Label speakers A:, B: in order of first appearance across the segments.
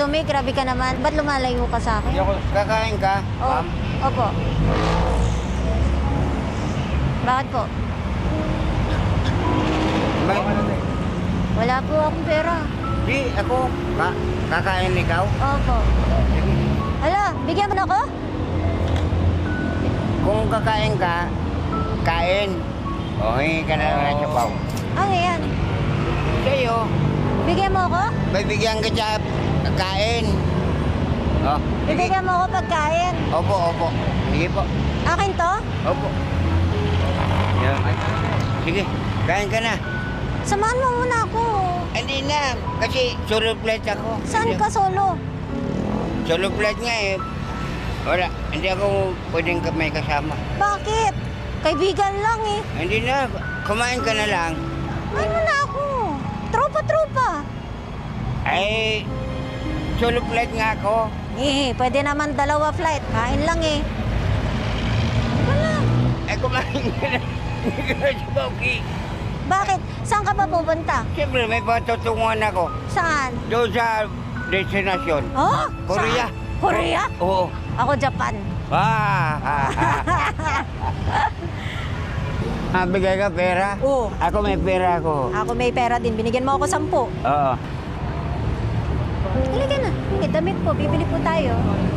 A: dumi, grabe ka naman. Ba't lumalayo ka sa akin?
B: Kakain ka, ma'am?
A: Opo. Bakit po? Wala po akong pera.
B: Di, ako. Kakain ikaw?
A: Opo. Hala, bigyan mo na ako?
B: Kung kakain ka, kain. O, hingi ka na lang ng sabaw.
A: Ano yan?
B: Sa'yo,
A: Bigyan mo ako?
B: bibigyan ka sa kain. O, sige.
A: Bibigyan mo ako pagkain.
B: Opo, opo. Sige po.
A: Akin to?
B: Opo. Yan. Sige, kain ka na.
A: Samahan mo muna ako.
B: Hindi na, kasi solo flight ako.
A: Saan ka solo?
B: Solo flight nga eh. Wala, hindi ako pwedeng may kasama.
A: Bakit? Kaibigan lang eh.
B: Hindi na, kumain ka na lang.
A: Ay mo na ako. Tropa-tropa.
B: Ay, solo flight nga ako.
A: Eh, pwede naman dalawa flight. Kain lang eh. Wala.
B: Ay, kumain ka na. Hindi ka na si Bauki.
A: Bakit? Saan ka pa pupunta?
B: Siyempre, may patutunguhan ako.
A: Saan?
B: Doon sa destinasyon.
A: Oh?
B: Korea.
A: Saan? Korea?
B: Oo.
A: Ako Japan.
B: Bigay ka pera?
A: Oo.
B: Ako may pera ako.
A: Ako may pera din. Binigyan mo ako 10.
B: Oo.
A: Halika na. Eh, damit po. Bibili po tayo.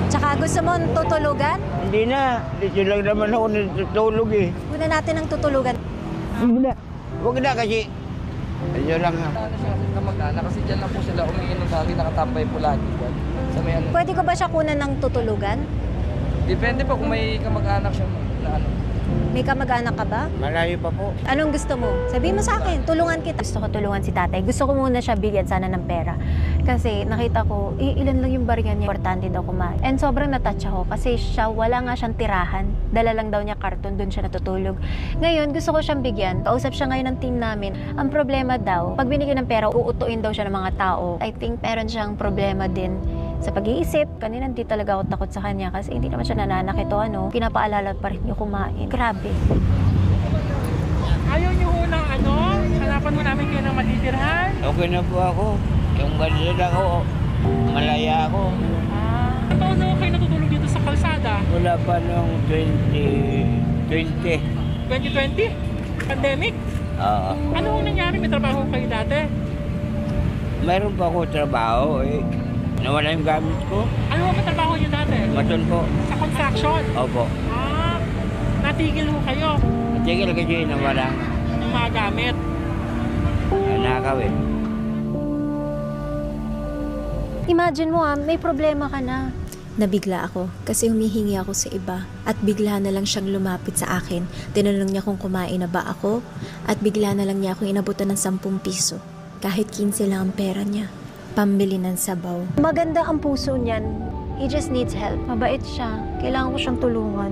A: Tsaka gusto mo tutulugan?
B: Hindi na. Dito lang naman ako natutulog eh.
A: Muna natin ang tutulugan.
B: Hindi na. Huwag na kasi. Ayun lang ha.
C: Ano siya kasi kamag-anak kasi dyan lang po sila umiinom lagi, nakatambay po lagi dyan. Sa may ano.
A: Pwede ko ba siya kunan ng tutulugan?
C: Depende po kung may kamag-anak siya na ano.
A: May kamag-anak ka ba?
B: Malayo pa po.
A: Anong gusto mo? Sabihin mo sa akin, tulungan kita. Gusto ko tulungan si tatay. Gusto ko muna siya bigyan sana ng pera. Kasi nakita ko, ilan lang yung barya niya. Importante daw kumain. And sobrang natouch ako kasi siya, wala nga siyang tirahan. Dala lang daw niya karton, doon siya natutulog. Ngayon, gusto ko siyang bigyan. Kausap siya ngayon ng team namin. Ang problema daw, pag binigyan ng pera, uutuin daw siya ng mga tao. I think meron siyang problema din sa pag-iisip. Kanina hindi talaga ako takot sa kanya kasi hindi naman siya nananakit o ano. Pinapaalala pa rin yung kumain. Grabe.
D: Ayaw niyo ho ng ano? Hanapan mo namin kayo ng matitirhan?
B: Okay na po ako. Yung ganyan ako, malaya ako.
D: Ang taon na ho kayo natutulog dito sa kalsada?
B: Wala pa nung 2020.
D: 2020? Pandemic?
B: Oo.
D: Ano ho nangyari? May trabaho kayo dati?
B: Meron pa ako trabaho eh. Nawala yung gamit ko.
D: Ano ho ba trabaho niyo dati?
B: Maton po.
D: Sa construction?
B: Opo.
D: Natigil ho kayo
B: Tigil kasi nawala.
D: ng mga gamit.
B: Nanakaw eh.
A: Imagine mo may problema ka na. Nabigla ako kasi humihingi ako sa iba at bigla na lang siyang lumapit sa akin. Tinanong niya kung kumain na ba ako at bigla na lang niya akong inabutan ng 10 piso. Kahit 15 lang ang pera niya. Pambili ng sabaw. Maganda ang puso niyan. He just needs help. Mabait siya. Kailangan ko siyang tulungan.